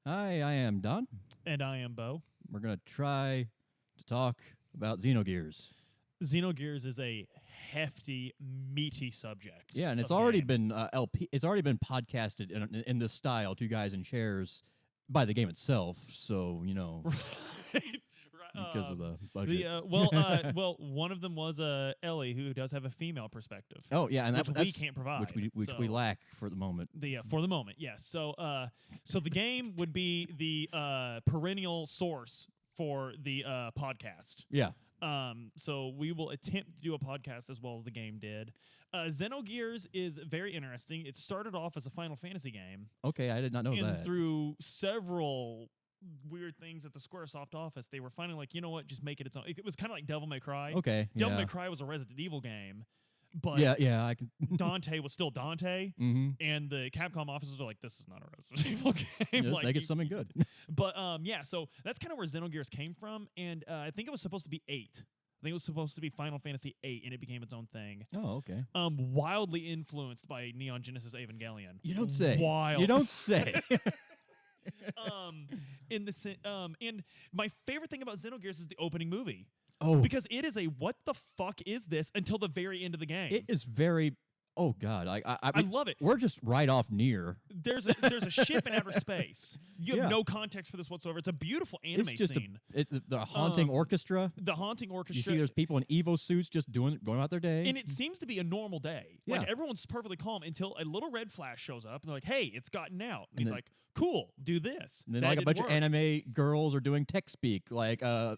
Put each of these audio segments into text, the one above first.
Hi, I am Don. And I am Bo. We're going to try to talk about Xenogears. Xenogears is a hefty, meaty subject. Yeah, and it's already been It's already been podcasted in this style, two guys in chairs, by the game itself. So because of the budget. Well, one of them was Ellie, who does have a female perspective. Oh yeah, and which that's we can't provide, which we lack for the moment. For the moment, yes. So the game would be the perennial source for the podcast. Yeah. So we will attempt to do a podcast as well as the game did. Xenogears is very interesting. It started off as a Final Fantasy game. Okay, I did not know that. And through several weird things at the Squaresoft office, they were finally like, you know what, just make it its own. It was kind of like Devil May Cry. Okay, Devil May Cry was a Resident Evil game, but I can. Dante was still Dante, and the Capcom officers are like, this is not a Resident Evil game. Just make it something good. But so that's kind of where Xenogears came from, and I think it was supposed to be 8. I think it was supposed to be Final Fantasy 8, and it became its own thing. Oh, okay. Wildly influenced by Neon Genesis Evangelion. You don't say. Wild. You don't say. And my favorite thing about Xenogears is the opening movie. Oh, because it is a what the fuck is this until the very end of the game. It is very. Oh God, I love it. We're just right off near. There's a ship in outer space. You have no context for this whatsoever. It's a beautiful anime scene. The haunting orchestra. The haunting orchestra. You see, there's people in Evo suits just going about their day, and it seems to be a normal day. Yeah. Like everyone's perfectly calm until a little red flash shows up, and they're like, "Hey, it's gotten out." And he's like, "Cool, do this." And then like a bunch of anime girls are doing tech speak, like and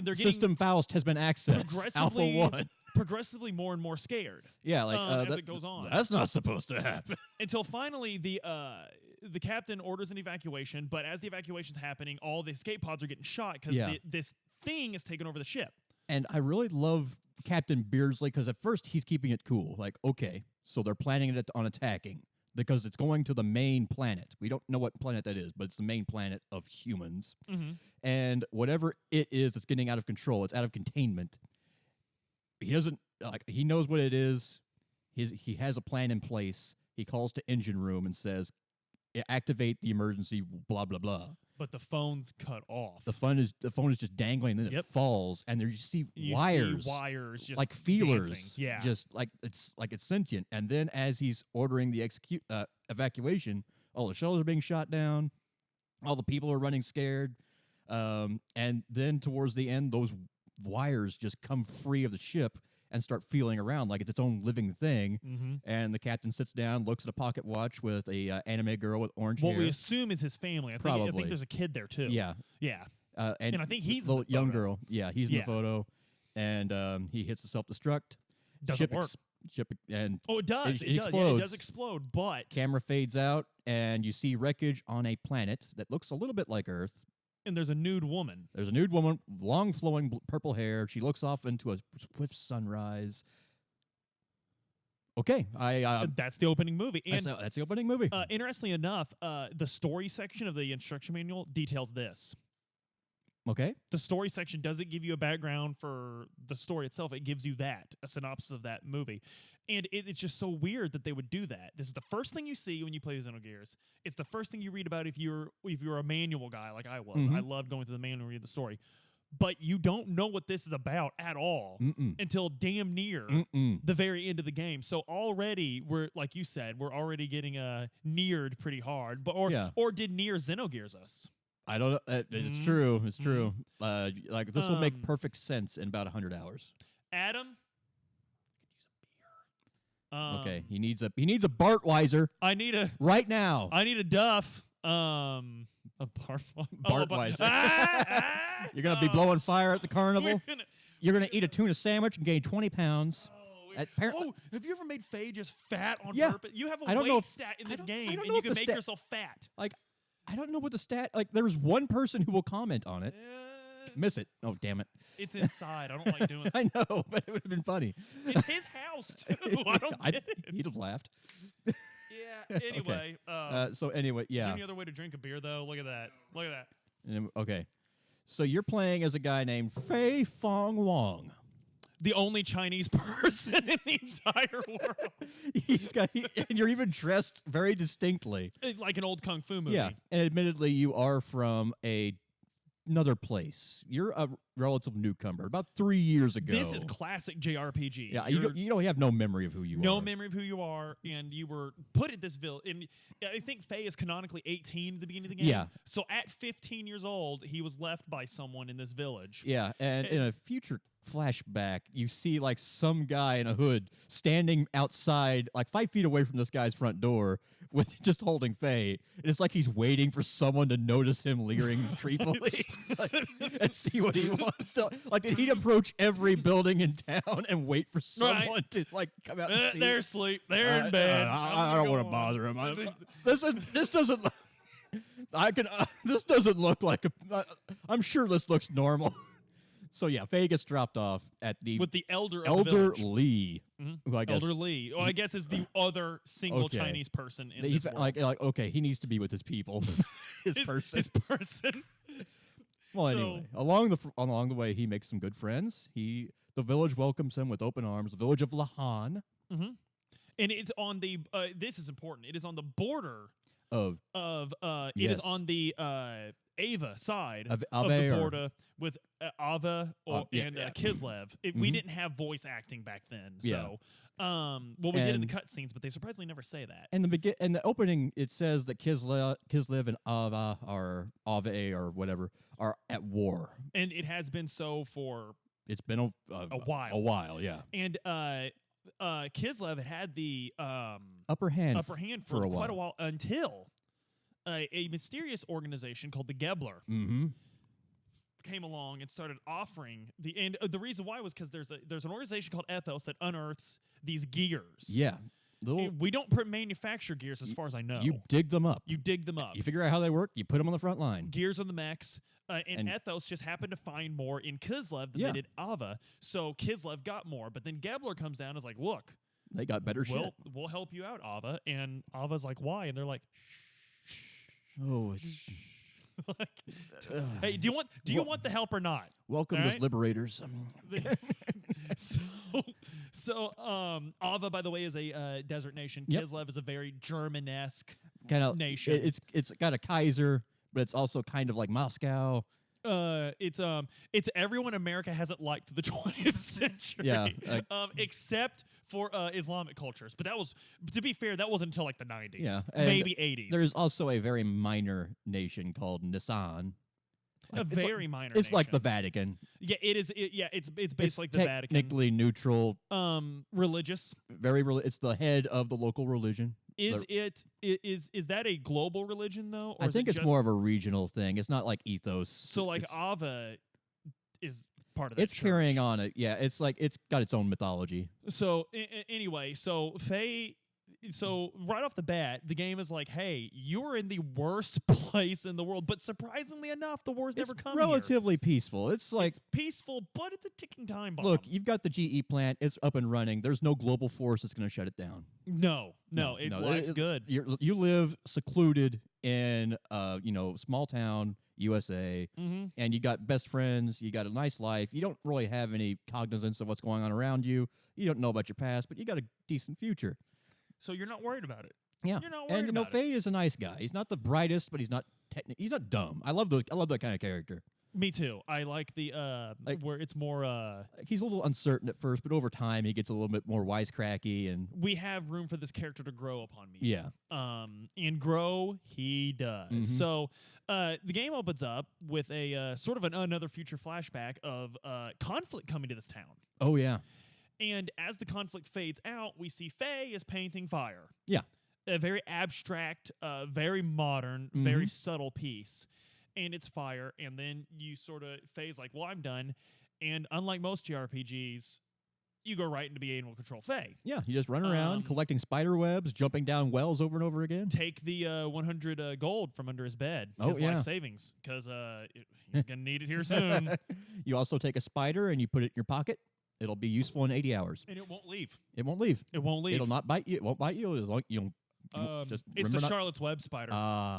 they're System Faust has been accessed. Alpha 1. Progressively more and more scared. Yeah, as it goes on. That's not supposed to happen. Until finally the captain orders an evacuation, but as the evacuation's happening, all the escape pods are getting shot because this thing is taking over the ship. And I really love Captain Beardsley because at first he's keeping it cool. Like, okay, so they're planning it on attacking because it's going to the main planet. We don't know what planet that is, but it's the main planet of humans. Mm-hmm. And whatever it is that's getting out of control, it's out of containment. He doesn't he knows what it is. He has a plan in place. He calls to engine room and says, activate the emergency, blah, blah, blah. But the phone's cut off. The phone is just dangling, and then it falls, and there you see wires just like feelers. Dancing. Yeah. Just like it's sentient. And then as he's ordering the evacuation, all the shells are being shot down, all the people are running scared. And then towards the end, those wires just come free of the ship and start feeling around like it's its own living thing. Mm-hmm. And the captain sits down, looks at a pocket watch with a anime girl with orange hair. What we assume is his family. I think there's a kid there too. Yeah. Yeah. And I think he's the in the young photo. girl. Yeah, he's in the photo. And he hits the self-destruct. Doesn't work. It does. It explodes. Yeah, it does explode, but camera fades out, and you see wreckage on a planet that looks a little bit like Earth. And there's a nude woman. There's a nude woman, long flowing purple hair. She looks off into a swift sunrise. Okay, that's the opening movie. And that's the opening movie. Interestingly enough, the story section of the instruction manual details this. Okay. The story section doesn't give you a background for the story itself. It gives you a synopsis of that movie. And it's just so weird that they would do that. This is the first thing you see when you play Xenogears. It's the first thing you read about if you're a manual guy like I was. Mm-hmm. I loved going through the manual and read the story. But you don't know what this is about at all until damn near the very end of the game. So already we're, like you said, we're already getting neared pretty hard. Or did Nier Xenogears us? I don't know. It's true. It's true. This will make perfect sense in about 100 hours. Adam, I could use a beer. Okay, he needs a Bartweiser. Right now. I need a Duff. A Bartweiser. You're gonna be blowing fire at the carnival. You're gonna eat a tuna sandwich and gain 20 pounds. Have you ever made Faye just fat on purpose? You have a weight stat in this game, and you can make yourself fat. I don't know what the stat. There's one person who will comment on it. Miss it. Oh, damn it. It's inside. I don't like doing it. I know, but it would have been funny. It's his house, too. I don't get it. He'd have laughed. Yeah. Anyway. Okay. Is there any other way to drink a beer, though? Look at that. Okay. So you're playing as a guy named Fei Fong Wong. The only Chinese person in the entire world. And you're even dressed very distinctly. Like an old kung fu movie. Yeah, and admittedly, you are from another place. You're a relative newcomer. About 3 years ago. This is classic JRPG. Yeah, you don't have no memory of who you are. No memory of who you are, and you were put at this village. And I think Faye is canonically 18 at the beginning of the game. Yeah. So at 15 years old, he was left by someone in this village. Yeah, and in a future flashback, you see like some guy in a hood standing outside, like 5 feet away from this guy's front door, with just holding Faye. And it's like he's waiting for someone to notice him leering creepily and see what he wants to. Like, did he approach every building in town and wait for someone to like come out and see they're him? asleep. They're in bed. I don't want to bother him. This doesn't. This doesn't look like a. I'm sure this looks normal. So yeah, Faye gets dropped off at with the elder Lee, who I guess Elder Lee, I guess is the other single Chinese person in this world. Like okay, he needs to be with his people, his person. Well, anyway, along the way, he makes some good friends. The village welcomes him with open arms. The village of Lahan, and it's on the. This is important. It is on the border of. It is on the Ava side of Ave the border with Ava and Kislev. We didn't have voice acting back then, so we did in the cutscenes, but they surprisingly never say that. And the opening, it says that Kislev and Ava or whatever are at war, and it has been so for it's been a while. A while, yeah. And Kislev had the upper hand for quite a while until a mysterious organization called the Gebler came along and started offering the reason why was because there's an organization called Ethos that unearths these gears. Yeah. We don't manufacture gears as far as I know. You dig them up. You figure out how they work. You put them on the front line. Gears on the mechs. And Ethos just happened to find more in Kislev than they did Ava. So Kislev got more. But then Gebler comes down and is like, look. They got better shit. We'll help you out, Ava. And Ava's like, why? And they're like, oh, hey, do you want the help or not? Welcome as liberators. So Ava, by the way, is a desert nation. Kislev is a very German-esque kind of nation. It's got a Kaiser, but it's also kind of like Moscow. It's everyone America hasn't liked the 20th century. Yeah, except for Islamic cultures. But that was, to be fair, that wasn't until like the 90s. Yeah, maybe 80s. There's also a very minor nation called Nissan. Very minor. It's like the Vatican. Yeah, it is. It's basically like the Vatican. Technically neutral. Religious. It's the head of the local religion. Is that a global religion though? Or I think it's more of a regional thing. It's not like ethos. So like Ava is part of that. It's church. carrying on it. Yeah, it's like it's got its own mythology. So anyway, so Faye. So right off the bat, the game is like, hey, you're in the worst place in the world. But surprisingly enough, the war's never come relatively peaceful. It's like it's peaceful, but it's a ticking time bomb. Look, you've got the GE plant. It's up and running. There's no global force that's going to shut it down. No, life's good. You live secluded in small town USA, and you got best friends. You got a nice life. You don't really have any cognizance of what's going on around you. You don't know about your past, but you got a decent future. So you're not worried about it. Yeah, you're not worried about it. Faye is a nice guy. He's not the brightest, but he's not dumb. I love that kind of character. Me too. I like the where it's more. He's a little uncertain at first, but over time he gets a little bit more wisecracky, and we have room for this character to grow upon me. Yeah. And grow he does. So the game opens up with a sort of another future flashback of conflict coming to this town. Oh yeah. And as the conflict fades out, we see Faye is painting fire. Yeah. A very abstract, very modern, very subtle piece. And it's fire. And then you sort of, Faye's like, well, I'm done. And unlike most JRPGs, you go right into being able to control Faye. Yeah, you just run around collecting spider webs, jumping down wells over and over again. Take the 100 gold from under his bed. His life savings. Because he's going to need it here soon. You also take a spider and you put it in your pocket. It'll be useful in 80 hours. And it won't leave. It won't leave. It won't leave. It'll not bite you. It won't bite you as long you just it's the Charlotte's Web spider.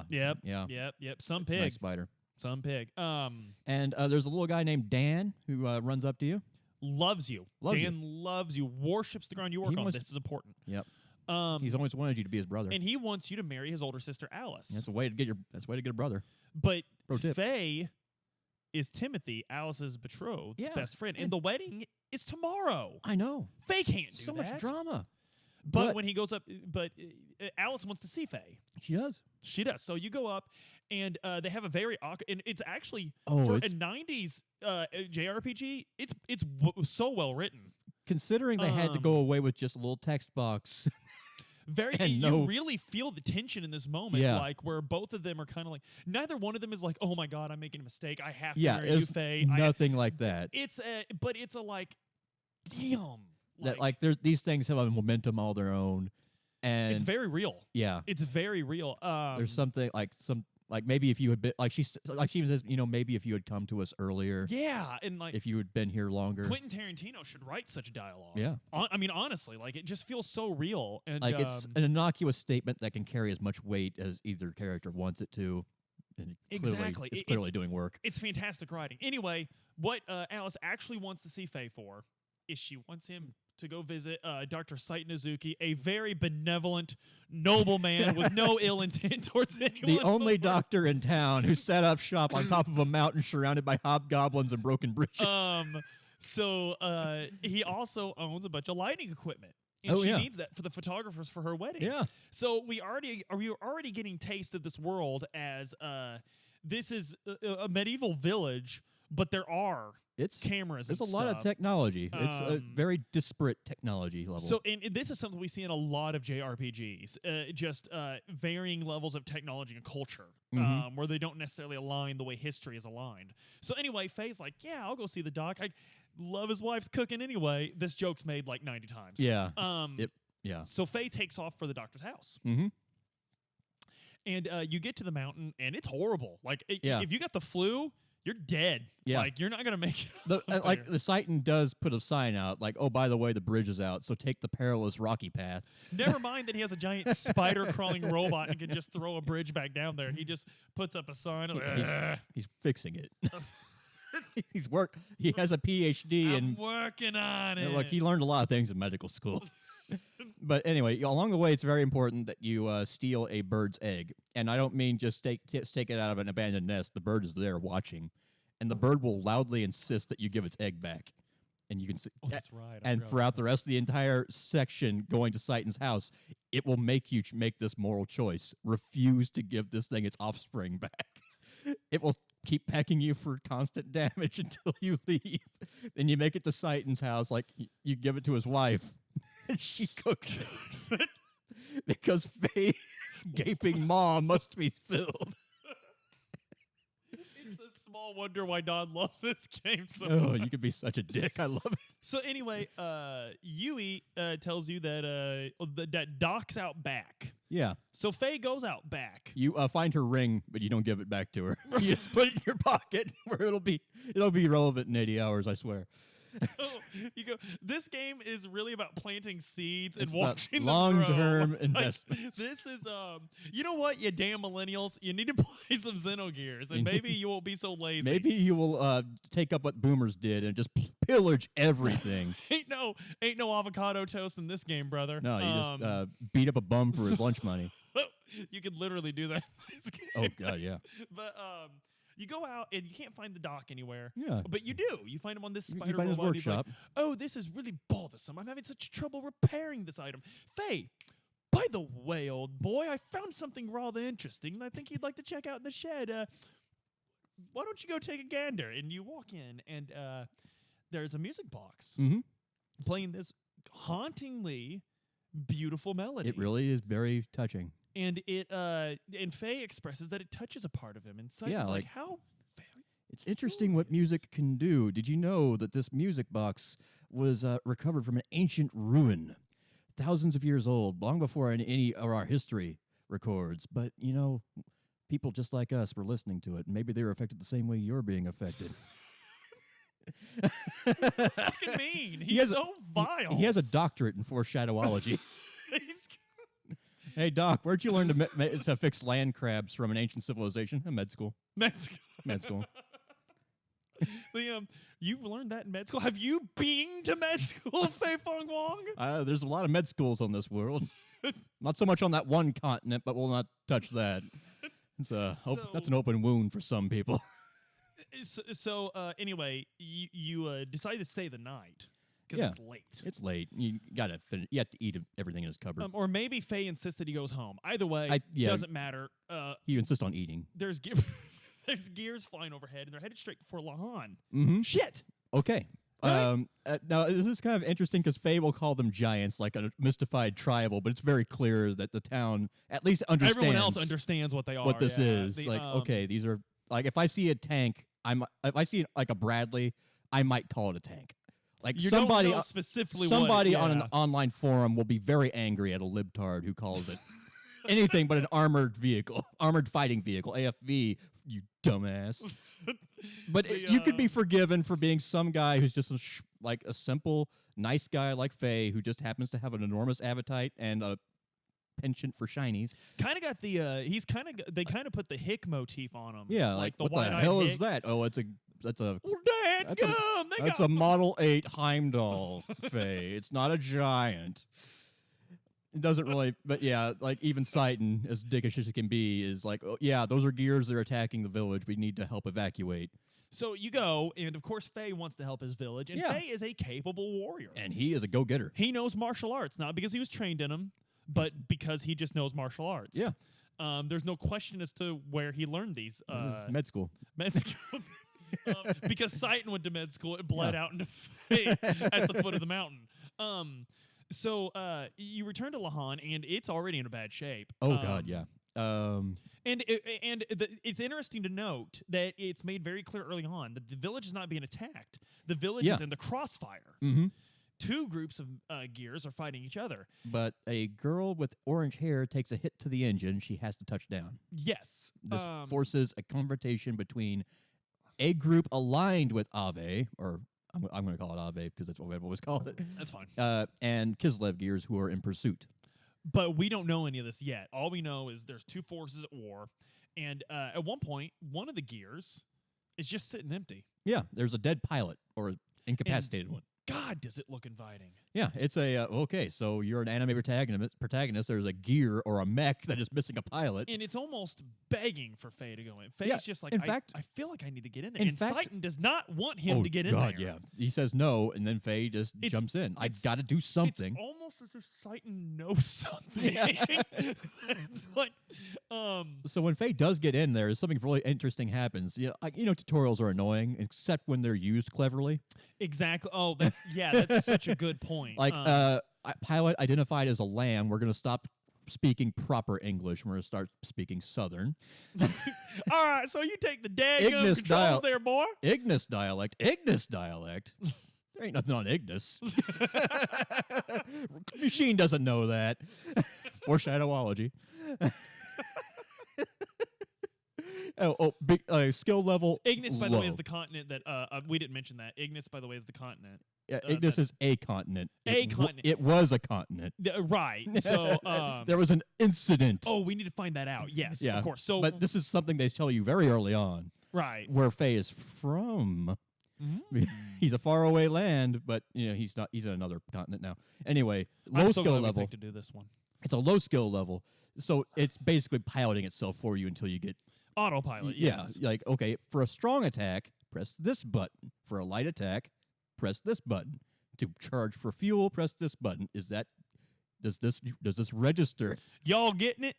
Yep. Yeah. Yep. Some it's pig. A nice spider. Some pig. And there's a little guy named Dan who runs up to you. loves you. Dan loves you, worships the ground you work on. This is important. Yep. He's always wanted you to be his brother, and he wants you to marry his older sister Alice. That's a way to get a brother. But Faye is Timothy, Alice's betrothed best friend, and the wedding is tomorrow. I know. Faye can't do so that. much drama. But when he goes up, Alice wants to see Faye. She does. She does. So you go up, and they have a very awkward. And it's actually for a '90s JRPG. It's so well written. Considering they had to go away with just a little text box. You really feel the tension in this moment, like where both of them are kind of like, neither one of them is like, oh my god, I'm making a mistake. I have to marry you, Faye. Nothing like that. But it's a like, damn. These things have a momentum all their own, and it's very real. Yeah, it's very real. There's something like maybe if you had been she even says, maybe if you had come to us earlier. Yeah, and like if you had been here longer. Quentin Tarantino should write such dialogue. Yeah, I mean honestly, like it just feels so real, and like it's an innocuous statement that can carry as much weight as either character wants it to. And exactly, it's clearly doing work. It's fantastic writing. Anyway, what Alice actually wants to see Faye for is she wants him to go visit Dr. Saito Mizuki, a very benevolent, noble man with no ill intent towards anyone. The only doctor in town who set up shop on top of a mountain surrounded by hobgoblins and broken bridges. So he also owns a bunch of lighting equipment. And she needs that for the photographers for her wedding. Yeah. So we are already getting taste of this world as this is a medieval village, but there are cameras. There's and a lot of technology. It's a very disparate technology level. So, and this is something we see in a lot of JRPGs, just varying levels of technology and culture, where they don't necessarily align the way history is aligned. So anyway, Faye's like, yeah, I'll go see the doc. I love his wife's cooking anyway. This joke's made like 90 times. Yeah. Yeah. So Faye takes off for the doctor's house. Mm-hmm. And you get to the mountain, and it's horrible. Like, if you got the flu, you're dead. Yeah. Like, you're not going to make it. The Titan does put a sign out, like, oh, by the way, the bridge is out, so take the perilous rocky path. Never mind that he has a giant spider-crawling robot and can just throw a bridge back down there. He just puts up a sign. He's fixing it. He has a PhD. I'm working on it. Look, he learned a lot of things in medical school. But anyway, along the way, it's very important that you steal a bird's egg. And I don't mean just take it out of an abandoned nest. The bird is there watching. And the bird will loudly insist that you give its egg back. And you can see. Oh, that's right. And throughout the rest of the entire section going to Satan's house, it will make you make this moral choice. Refuse to give this thing its offspring back. It will keep pecking you for constant damage until you leave. Then you make it to Satan's house, like you give it to his wife. And she cooks it. Because Faye's gaping maw must be filled. It's a small wonder why Don loves this game so much. much. You could be such a dick. I love it. So anyway, Yui tells you that Doc's out back. Yeah. So Faye goes out back. You find her ring, but you don't give it back to her. You just put it in your pocket where it'll be relevant in 80 hours, I swear. You go. This game is really about planting seeds and watching long-term them investment. Like, this is you know what, you damn millennials, you need to play some Xenogears, and maybe you won't be so lazy. Maybe you will take up what boomers did and just pillage everything. ain't no avocado toast in this game, brother. No, you just beat up a bum for his lunch money. You could literally do that in this game. Oh god, yeah. But you go out and you can't find the doc anywhere. Yeah. But you do. You find him on this spider you find robot. his workshop. Like, oh, this is really bothersome. I'm having such trouble repairing this item. Faye, by the way, old boy, I found something rather interesting that I think you'd like to check out in the shed. Why don't you go take a gander? And you walk in, and there's a music box playing this hauntingly beautiful melody. It really is very touching. And and Faye expresses that it touches a part of him. And Satan's like, how very It's interesting what music can do. Did you know that this music box was recovered from an ancient ruin, thousands of years old, long before any of our history records? But, people just like us were listening to it. And maybe they were affected the same way you're being affected. Fucking mean. He's so vile. He has a doctorate in foreshadowology. Hey, Doc, where'd you learn to fix land crabs from an ancient civilization? Med school. Med school. Med school. You learned that in med school. Have you been to med school, Fei Fong Wong? There's a lot of med schools on this world. Not so much on that one continent, but we'll not touch that. That's an open wound for some people. So anyway, you decide to stay the night because it's late. It's late. You gotta finish. You have to eat everything in his cupboard. Or maybe Faye insists that he goes home. Either way, doesn't matter. He insists on eating. There's gears flying overhead, and they're headed straight for Lahan. Mm-hmm. Shit. Okay. Right? Now, this is kind of interesting because Faye will call them giants, like a mystified tribal, but it's very clear that the town at least understands. Everyone else understands what they are. What this is. Okay, these are, like, if I see a tank, if I see, like, a Bradley, I might call it a tank. Like, you somebody, don't know specifically somebody on an online forum will be very angry at a libtard who calls it anything but an armored fighting vehicle, AFV, you dumbass. But you could be forgiven for being some guy who's just like a simple, nice guy like Faye who just happens to have an enormous appetite and a penchant for shinies. Kind of got the they kind of put the hick motif on him. Yeah, like the what the hell is that? Oh, that's a Model 8 Heimdall, Faye. It's not a giant. It doesn't really, but yeah, like even Seitan, as dickish as it can be, is like, oh, yeah, those are gears that are attacking the village. We need to help evacuate. So you go, and of course Faye wants to help his village, and Faye is a capable warrior. And he is a go-getter. He knows martial arts, not because he was trained in them, but because he just knows martial arts. Yeah. There's no question as to where he learned these. Med school. Med school. Because Seitan went to med school, it bled out into Faye at the foot of the mountain. So you return to Lahan, and it's already in a bad shape. Oh, God, yeah. It's interesting to note that it's made very clear early on that the village is not being attacked. The village is in the crossfire. Mm-hmm. Two groups of gears are fighting each other. But a girl with orange hair takes a hit to the engine. She has to touch down. Yes. This forces a confrontation between a group aligned with Ave, or I'm going to call it Ave because that's what I've always called it. That's fine. And Kislev gears who are in pursuit. But we don't know any of this yet. All we know is there's two forces at war. And at one point, one of the gears is just sitting empty. Yeah, there's a dead pilot or incapacitated one. God, does it look inviting. Yeah, it's a, okay, so you're an anime protagonist. There's a gear or a mech that is missing a pilot. And it's almost begging for Faye to go in. Faye's just like, I feel like I need to get in there. And Seitan does not want him to get in there. Yeah. He says no, and then Faye just jumps in. I got to do something. It's almost as if Seitan knows something. It's like, So when Faye does get in there, something really interesting happens. Tutorials are annoying, except when they're used cleverly. Exactly. Oh, that's such a good point. Like, pilot identified as a lamb. We're going to stop speaking proper English. We're going to start speaking Southern. All right, so you take the daggum controls there, boy. Ignis dialect. There ain't nothing on Ignis. Machine doesn't know that. Foreshadowology. Big skill level. Ignis, by low. the way, is the continent that we didn't mention that. Ignis, by the way, is the continent. Yeah, Ignis is a continent. Continent. It was a continent. Right. So there was an incident. Oh, we need to find that out. Yes, of course. So, but this is something they tell you very early on. Right. Where Faye is from. Mm. He's a faraway land, but he's not. He's in another continent now. Anyway, low skill level. To do this one. It's a low skill level, so it's basically piloting itself for you until you get autopilot. Yes. Yeah, like okay, for a strong attack, press this button. For a light attack, press this button. To charge for fuel, press this button. Does this register? Y'all getting it?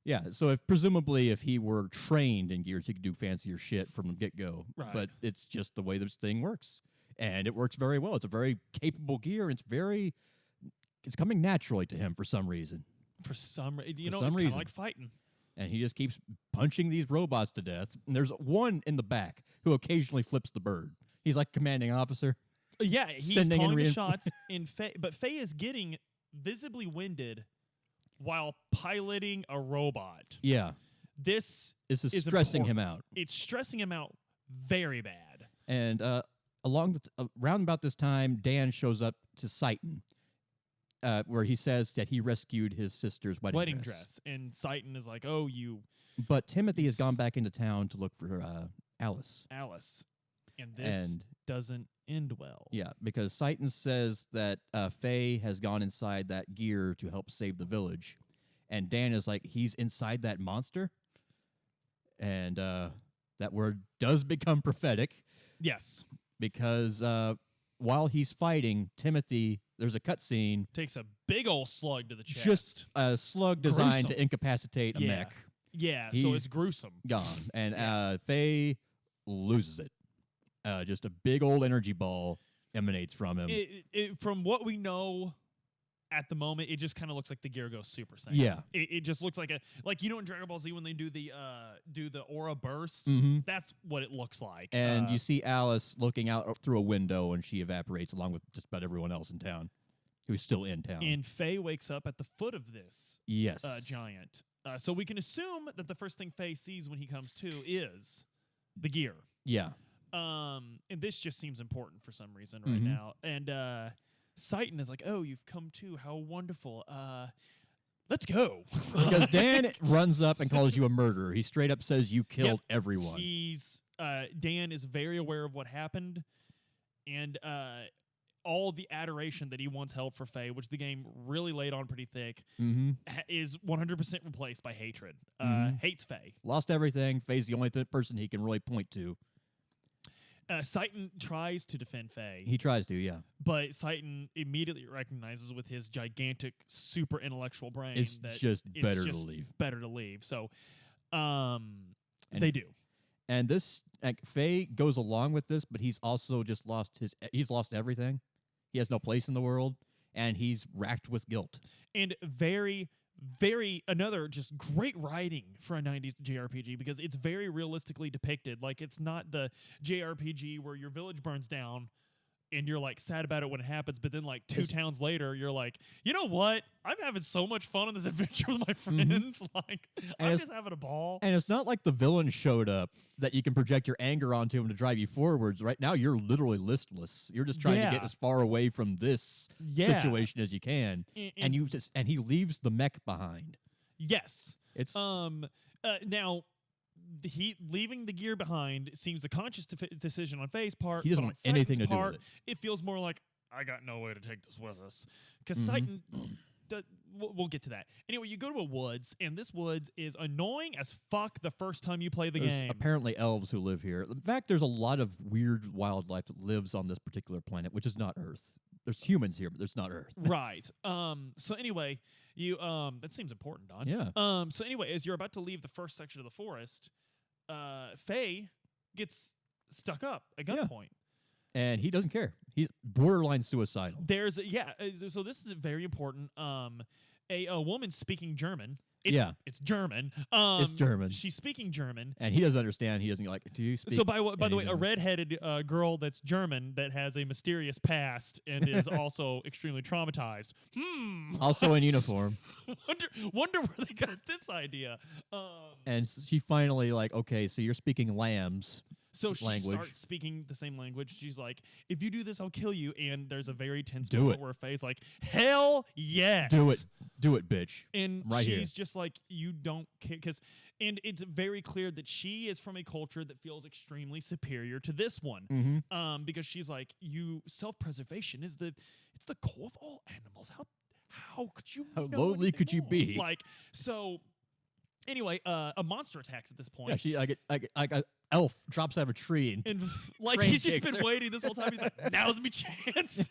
Yeah, so presumably if he were trained in Gears, he could do fancier shit from the get-go. Right. But it's just the way this thing works. And it works very well. It's a very capable gear. It's coming naturally to him for some reason. For some reason. It's kind of like fighting. And he just keeps punching these robots to death. And there's one in the back who occasionally flips the bird. He's like commanding officer. Yeah, he's calling the shots. But Faye is getting visibly winded while piloting a robot. Yeah. This is stressing him out. It's stressing him out very bad. And around about this time, Dan shows up to Seitan, where he says that he rescued his sister's wedding dress. And Seitan is like, oh, you... But Timothy has gone back into town to look for Alice. And this doesn't end well. Yeah, because Satan says that Faye has gone inside that gear to help save the village. And Dan is like, he's inside that monster? And that word does become prophetic. Yes. Because while he's fighting, Timothy, there's a cutscene. Takes a big old slug to the chest. Just a slug designed Gruesome. to incapacitate a Yeah. mech. Yeah, so He's it's gruesome. Gone. And Yeah. Faye loses it. Just a big old energy ball emanates from him. From what we know at the moment, it just kind of looks like the gear goes Super Saiyan. Yeah. It just looks like in Dragon Ball Z when they do the aura bursts. Mhm. That's what it looks like. And you see Alice looking out through a window, and she evaporates along with just about everyone else in town, who's still in town. And Faye wakes up at the foot of this Yes. giant. So we can assume that the first thing Faye sees when he comes to is the gear. Yeah. And this just seems important for some reason right Mhm. now. And Satan is like, "Oh, you've come to. How wonderful. Let's go." Because Dan runs up and calls you a murderer. He straight up says you killed Yep. everyone. Dan is very aware of what happened, and all the adoration that he once held for Faye, which the game really laid on pretty thick, Mm-hmm. is 100% replaced by hatred. Mhm. Hates Faye. Lost everything. Faye's the only person he can really point to. Satan tries to defend Faye, He tries to, yeah. but Satan immediately recognizes with his gigantic, super intellectual brain It's that just it's better just to leave. better to leave. So, And- they do. And this, like, Faye goes along with this, but he's also just he's lost everything. He has no place in the world, and he's racked with guilt. And very, very another just great writing for a 90s JRPG because it's very realistically depicted. Like, it's not the JRPG where your village burns down and you're like sad about it when it happens, but then like two towns later you're like, you know what, I'm having so much fun on this adventure with my friends. Like, I'm just having a ball. And it's not like the villain showed up that you can project your anger onto him to drive you forwards. Right now, you're literally listless. You're just trying to get as far away from this situation as you can. And he leaves the mech behind. Yes. It's now he leaving the gear behind seems a conscious decision on Faye's part. He doesn't but want on anything Satan's to do part, with it feels more like I got no way to take this with us because Mhm. Satan. We'll get to that. Anyway, you go to a woods, and this woods is annoying as fuck the first time you play the There's game. apparently elves who live here. In fact, there's a lot of weird wildlife that lives on this particular planet, which is not Earth. There's humans here, but there's not Earth. Right. So anyway, you that seems important, Don. Yeah. So anyway, as you're about to leave the first section of the forest, Faye gets stuck up at gunpoint. And he doesn't care. He's borderline suicidal. There's so this is very important. A woman speaking German. It's German. It's German. She's speaking German. And he doesn't understand. He doesn't like, do you speak? So by the way, a anything? redheaded girl that's German that has a mysterious past and is also extremely traumatized. Also in uniform. Wonder where they got this idea. And she finally like, okay, so you're speaking lambs. So she language. starts speaking the same language. She's like, if you do this, I'll kill you. And there's a very tense Do moment it. where Faye's like, hell yes. Do it, bitch. And Right she's here. just like, you don't care. And it's very clear that she is from a culture that feels extremely superior to this one. Mm-hmm. Because she's like, self-preservation is it's the core of all animals. How could you How know lowly anything could you more? be? Like, so anyway, a monster attacks at this point. Yeah, she like a elf drops out of a tree and And like Crane he's just kicks been her. waiting this whole time. He's like, "Now's me chance."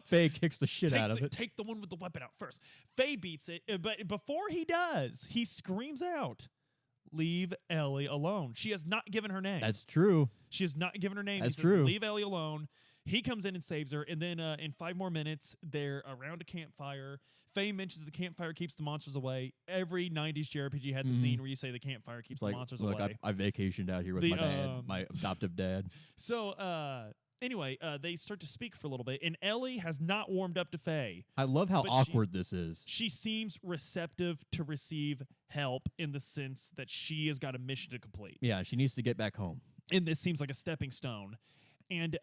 Faye kicks the shit out of it. Take the one with the weapon out first. Faye beats it, but before he does, he screams out, "Leave Ellie alone." She has not given her name. That's true. She has not given her name. That's He says, true. Leave Ellie alone. He comes in and saves her, and then in 5 more minutes, they're around a campfire. Faye mentions the campfire keeps the monsters away. Every 90s JRPG had the scene where you say the campfire keeps the monsters away. I vacationed out here with my dad, my adoptive dad. So anyway, they start to speak for a little bit, and Ellie has not warmed up to Faye. I love how But awkward this is. She seems receptive to receive help in the sense that she has got a mission to complete. Yeah, she needs to get back home. And this seems like a stepping stone. And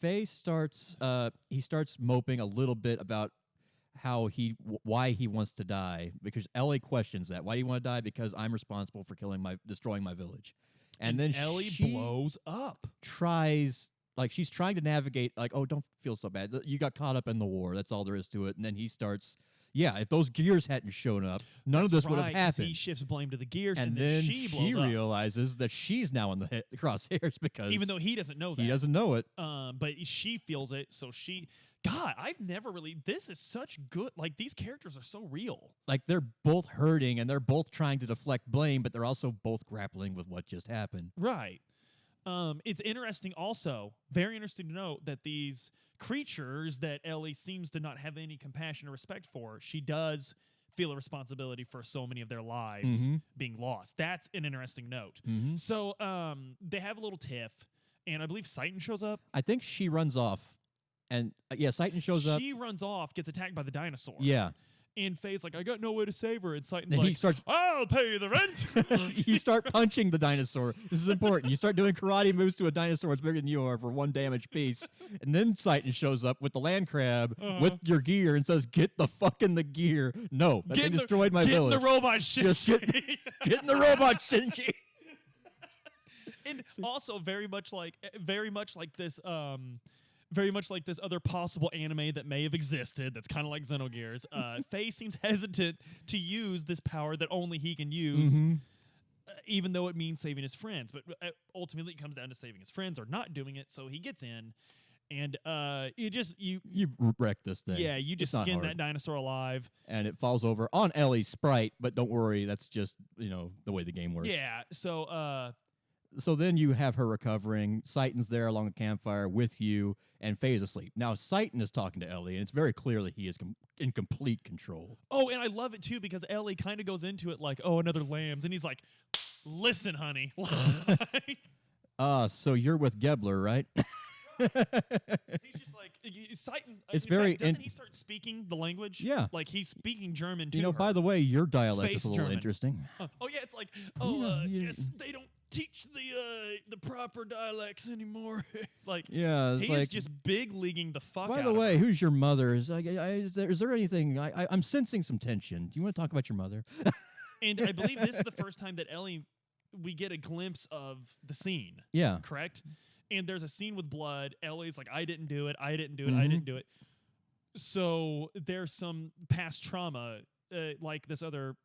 Faye starts he starts moping a little bit about how why he wants to die, because Ellie questions that. Why do you want to die? Because I'm responsible for destroying my village. And then Ellie she blows up. tries, like, she's trying to navigate, like, oh, don't feel so bad. You got caught up in the war. That's all there is to it. And then he starts, yeah, if those gears hadn't shown up, none of this would have 'cause happened. He shifts blame to the gears, And then then she blows up. realizes that she's now in the crosshairs because Even though he doesn't know that. he doesn't know it. But she feels it, so she... God, I've never really... This is such good... Like, these characters are so real. Like, they're both hurting and they're both trying to deflect blame, but they're also both grappling with what just happened. Right. It's interesting also, very interesting to note that these creatures that Ellie seems to not have any compassion or respect for, she does feel a responsibility for so many of their lives being lost. That's an interesting note. So they have a little tiff, and I believe Satan shows up. I think she runs off. And yeah, Satan shows up. She runs off, gets attacked by the dinosaur. Yeah. And Faye's like, I got no way to save her. And Satan's And like, he starts, I'll pay the rent. you start punching the dinosaur. This is important. You start doing karate moves to a dinosaur that's bigger than you are for 1 damage piece. And then Satan shows up with the land crab with your gear and says, get the fuck in the gear. No, that thing destroyed my village. Get in the robot, Shinji. Just get in the robot, Shinji. And also very much like this very much like this other possible anime that may have existed that's kind of like Xenogears. Faye seems hesitant to use this power that only he can use, even though it means saving his friends. But ultimately, it comes down to saving his friends or not doing it. So he gets in, and you wreck this thing. Yeah, you just skin that dinosaur alive, and it falls over on Ellie's sprite. But don't worry, that's just the way the game works. Yeah. So then you have her recovering. Satan's there along the campfire with you, and Faye is asleep. Now, Satan is talking to Ellie, and it's very clearly he is in complete control. Oh, and I love it, too, because Ellie kind of goes into it like, oh, another lambs. And he's like, listen, honey. So you're with Gebler, right? He's just like, Satan. It's very... doesn't he start speaking the language? Yeah. Like, he's speaking German, too. By the way, your dialect Space is a little German. interesting. Oh, yeah, it's like, guess they don't teach the proper dialects anymore. Like, yeah, he's like, just big leaguing the fuck out by the of way, her. who's your mother? Is there anything? I'm sensing some tension. Do you want to talk about your mother? And I believe this is the first time that we get a glimpse of the scene. Yeah. Correct? And there's a scene with blood. Ellie's like, I didn't do it. I didn't do it. I didn't do it. So there's some past trauma, like this other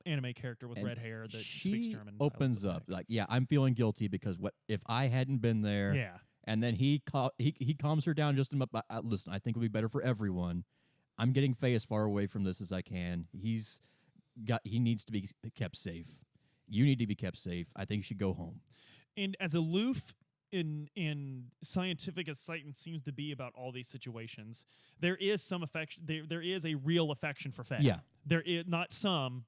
anime character with red hair that speaks German. Opens up like, yeah, I'm feeling guilty because what if I hadn't been there? Yeah. And then he calms her down just enough. Listen, I think it'll be better for everyone. I'm getting Faye as far away from this as I can. He needs to be kept safe. You need to be kept safe. I think you should go home. And as aloof in scientific as Satan seems to be about all these situations, there is some affection. There is a real affection for Faye. Yeah. There is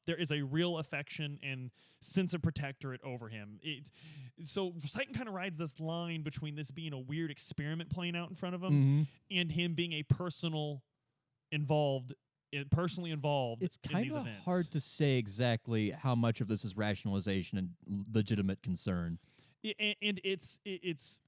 there is a real affection and sense of protectorate over him. So Satan kind of rides this line between this being a weird experiment playing out in front of him and him being a personally involved. It's kind of hard to say exactly how much of this is rationalization and legitimate concern. And it's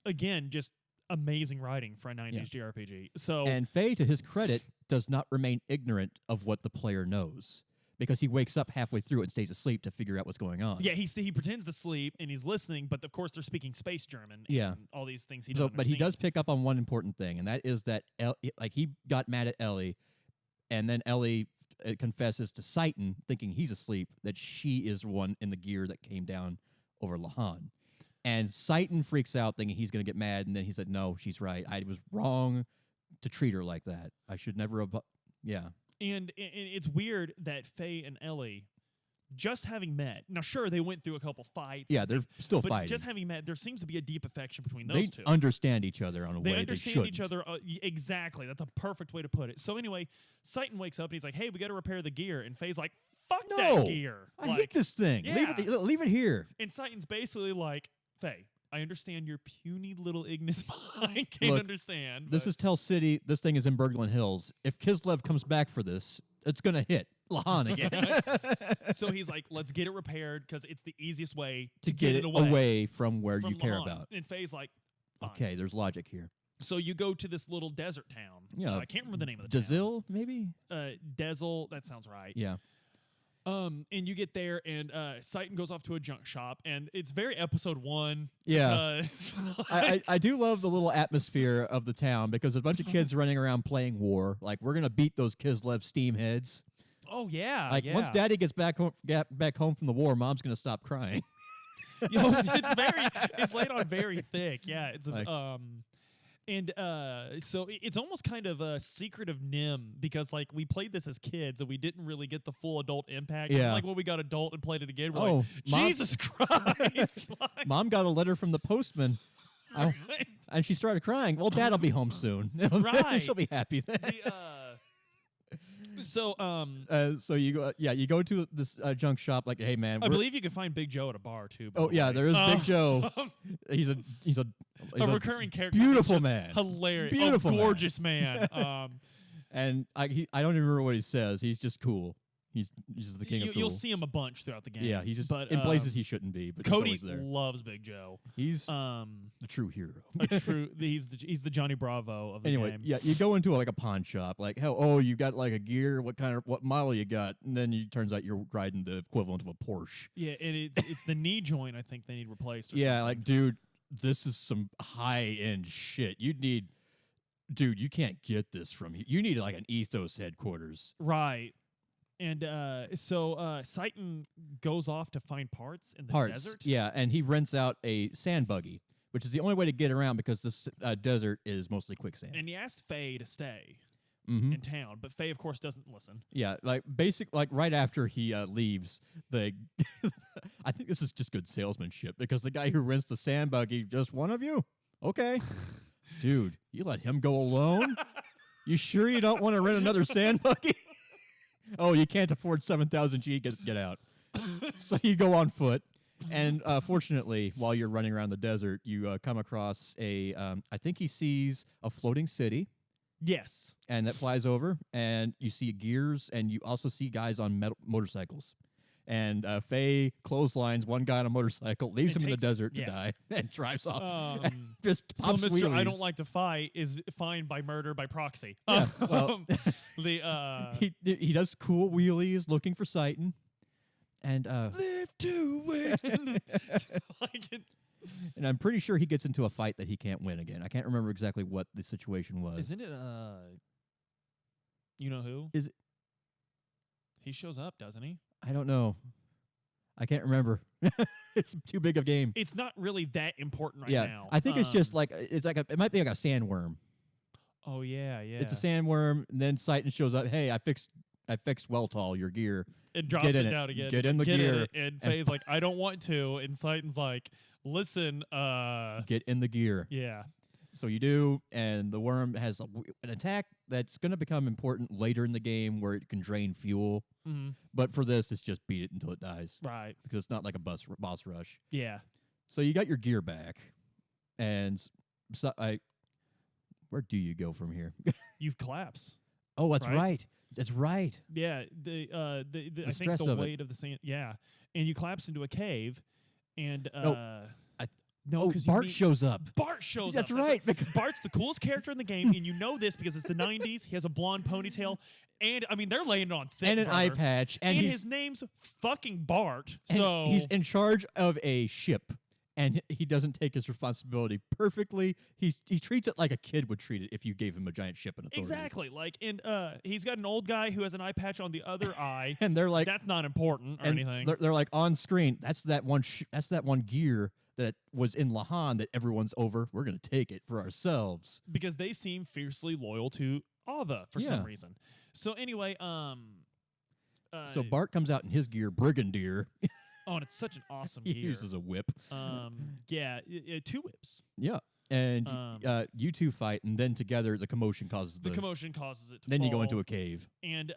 again just amazing writing for a 90s JRPG. So and Faye, to his credit, does not remain ignorant of what the player knows because he wakes up halfway through it and stays asleep to figure out what's going on. Yeah, he pretends to sleep and he's listening, but of course they're speaking space German. And all these things he doesn't But he understand. does pick up on one important thing, and that is that he got mad at Ellie, and then Ellie confesses to Satan, thinking he's asleep, that she is one in the gear that came down over Lahan. And Satan freaks out, thinking he's going to get mad, and then he said, no, she's right. I was wrong to treat her like that. I should never have... Yeah. And it's weird that Faye and Ellie, just having met... Now, sure, they went through a couple fights. Yeah, they're still but fighting. Just having met, there seems to be a deep affection between those two. They understand each other on a way they understand each shouldn't. other. Exactly. That's a perfect way to put it. So anyway, Satan wakes up, and he's like, hey, we got to repair the gear. And Faye's like, fuck that gear. I hate this thing. Yeah. Leave it here. And Satan's basically like, Faye, I understand your puny little Ignis mind can't understand. This is Tell City. This thing is in Berglund Hills. If Kislev comes back for this, it's going to hit Lahan again. So he's like, let's get it repaired because it's the easiest way to get it away from where you care Lahan. about. And Faye's like, fine. Okay, there's logic here. So you go to this little desert town. Yeah. I can't remember the name of the Dazil, maybe? town. Dezel, that sounds right. Yeah. And you get there, and Citan goes off to a junk shop, and it's very episode 1. Yeah. Like, I do love the little atmosphere of the town because there's a bunch of kids running around playing war. Like, we're going to beat those Kislev steamheads. oh yeah, Like, yeah. once Daddy gets back home from the war, Mom's going to stop crying. It's laid on very thick. Yeah, it's Like- so it's almost kind of a secret of Nim because like we played this as kids and we didn't really get the full adult impact. Yeah. And, like when we got adult and played it again, we're Oh, like, Mom- Jesus Christ! Like, Mom got a letter from the postman. right? And she started crying. Well, Dad'll be home soon. Right. She'll be happy then. So So you go, you go to this junk shop. Like, hey man, I believe you can find Big Joe at a bar too. by oh the yeah, way. there is Big Joe. He's a recurring character. beautiful that's just man. hilarious, Beautiful man. gorgeous man. And I don't even remember what he says. He's just cool. He's just the king of cool. You'll see him a bunch throughout the game. Yeah, he's just but, in places he shouldn't be, but Cody he's always there. loves Big Joe. He's The the true hero. he's the Johnny Bravo of the Anyway, game. yeah, you go into like a pawn shop, like, hell, you got like a gear, what model you got? And then it turns out you're riding the equivalent of a Porsche. Yeah, and it's the knee joint I think they need replaced. Or Yeah, something. like, dude, this is some high end shit. Dude, you can't get this from here. You need like an Ethos headquarters. right. And so Citan goes off to find parts in the desert. Yeah, and he rents out a sand buggy, which is the only way to get around because this desert is mostly quicksand. And he asked Faye to stay Mhm. in town, but Faye, of course, doesn't listen. Yeah, like right after he leaves, I think this is just good salesmanship because the guy who rents the sand buggy, just one of you? Okay. Dude, you let him go alone? You sure you don't want to rent another sand buggy? Oh, you can't afford 7,000 G, get out. So you go on foot. And fortunately, while you're running around the desert, you come across I think he sees a floating city. Yes. And that flies over, and you see gears, and you also see guys on motorcycles. And Faye clotheslines one guy on a motorcycle, leaves And him in the takes- desert yeah. to die, and drives off. Um, Just So pops Mr. I don't wheelies. like to fight is fined by murder by proxy. Yeah, well, the he does cool wheelies looking for Citan. And live to win. Like it, and I'm pretty sure he gets into a fight that he can't win again. I can't remember exactly what the situation was. isn't it you know who? Is it- He shows up, doesn't he? I don't know. I can't remember. It's too big of a game. It's not really that important right yeah, now. I think it's just like it might be like a sandworm. Oh yeah, yeah. It's a sandworm, and then Citan shows up. Hey, I fixed Weltall, your gear. It drops Get it in it. down again. Get in the Get gear. In it. And Faye's like, I don't want to. And Citan's like, listen, Get in the gear. yeah. So you do, and the worm has an attack that's going to become important later in the game where it can drain fuel. Mm-hmm. But for this, it's just beat it until it dies Right. because it's not like a boss rush. Yeah. So you got your gear back, and where do you go from here? You've collapsed. Oh, that's Right? right. That's right. Yeah. The I think stress the of it. weight of the sand. Yeah. And you collapse into a cave, and no, Oh, because Bart shows up. Bart shows That's up. right. Bart's the coolest character in the game, and you know this because it's the 90s. He has a blonde ponytail, and I mean they're laying it on thick. And an eye brother. patch, and his name's fucking Bart. and So he's in charge of a ship, and he doesn't take his responsibility perfectly. He treats it like a kid would treat it if you gave him a giant ship and authority. exactly like, and he's got an old guy who has an eye patch on the other eye. And they're like, That's not important or and anything. they're like on screen. That's that one. That's that one gear that was in Lahan that everyone's over. We're gonna take it for ourselves. Because they seem fiercely loyal to Ava for some Yeah. reason. So anyway, So Bart comes out in his gear, Brigadier. oh, and it's such an awesome He gear. uses a whip. Yeah, 2 whips. Yeah, and you two fight, and then together the commotion causes The commotion causes it to Then fall. you go into a cave. and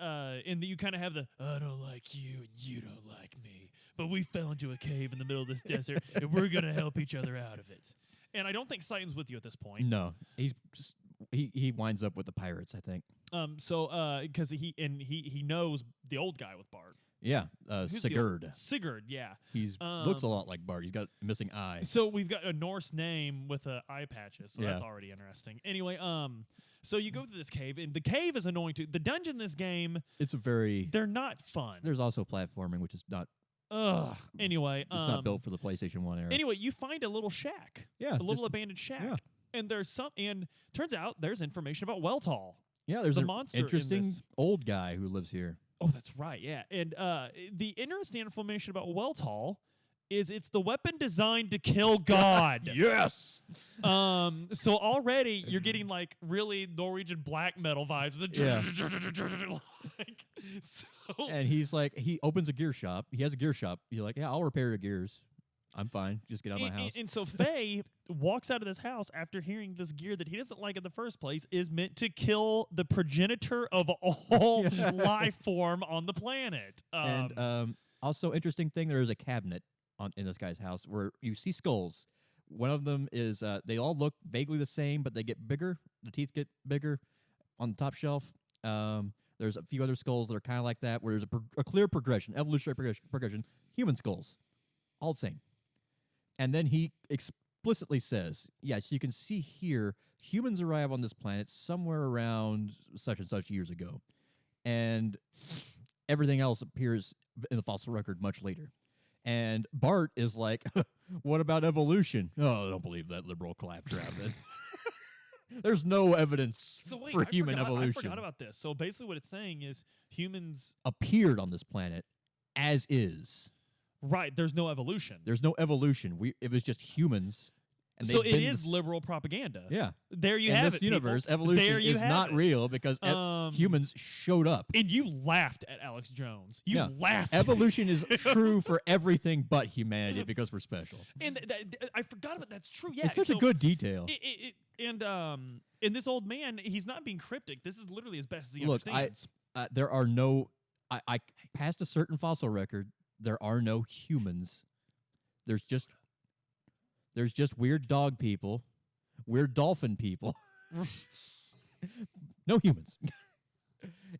you kind of have the I don't like you and you don't like me, but we fell into a cave in the middle of this desert and we're gonna help each other out of it. And I don't think Citan's with you at this point. No, he's just he winds up with the pirates, I think. Because he knows the old guy with Bart. Yeah, Who's the Sigurd. Sigurd, yeah. He's looks a lot like Bart. He's got a missing eye. So we've got a Norse name with eye patches, so that's Yeah. already interesting. Anyway, So you go through this cave, and the cave is annoying too. The dungeon in this game, It's a very. they're not fun. There's also platforming, which is not. Ugh. Anyway, It's not built for the PlayStation 1 era. Anyway, you find a little shack, Yeah. a little just- abandoned shack, yeah. and turns out there's information about Weltall. yeah. There's the an monster in interesting this. old guy who lives here. Oh, that's right, yeah. And the interesting information about Weltall is it's the weapon designed to kill God. Yes. So already you're getting like really Norwegian black metal vibes. Yeah. Like, so And he's like, he opens a gear shop. He has a gear shop. You're like, yeah, I'll repair your gears. I'm fine. Just get out of my house. And so Faye walks out of this house after hearing this gear that he doesn't like in the first place is meant to kill the progenitor of all life form on the planet. And also interesting thing, there is a cabinet in this guy's house where you see skulls. One of them is they all look vaguely the same, but they get bigger. The teeth get bigger on the top shelf. There's a few other skulls that are kind of like that, where there's a clear progression, evolutionary progression. Human skulls, all the same. And then he explicitly says, yes, you can see here, humans arrive on this planet somewhere around such and such years ago. And everything else appears in the fossil record much later. And Bart is like, what about evolution? Oh, I don't believe that liberal claptrap. There's no evidence for human evolution. I forgot about this. So basically what it's saying is humans appeared on this planet as is. Right, there's no evolution. There's no evolution. It was just humans. And so it is liberal propaganda. Yeah. There you have it. In this universe, people. evolution is not real because humans showed up. And you laughed at Alex Jones. You laughed. Evolution is true for everything but humanity because we're special. And I forgot about that's true. Yeah, it's such a good detail. And this old man, he's not being cryptic. This is literally as best as he Look, understands. There are no. I passed a certain fossil record. There are no humans. There's just weird dog people, weird dolphin people. No humans.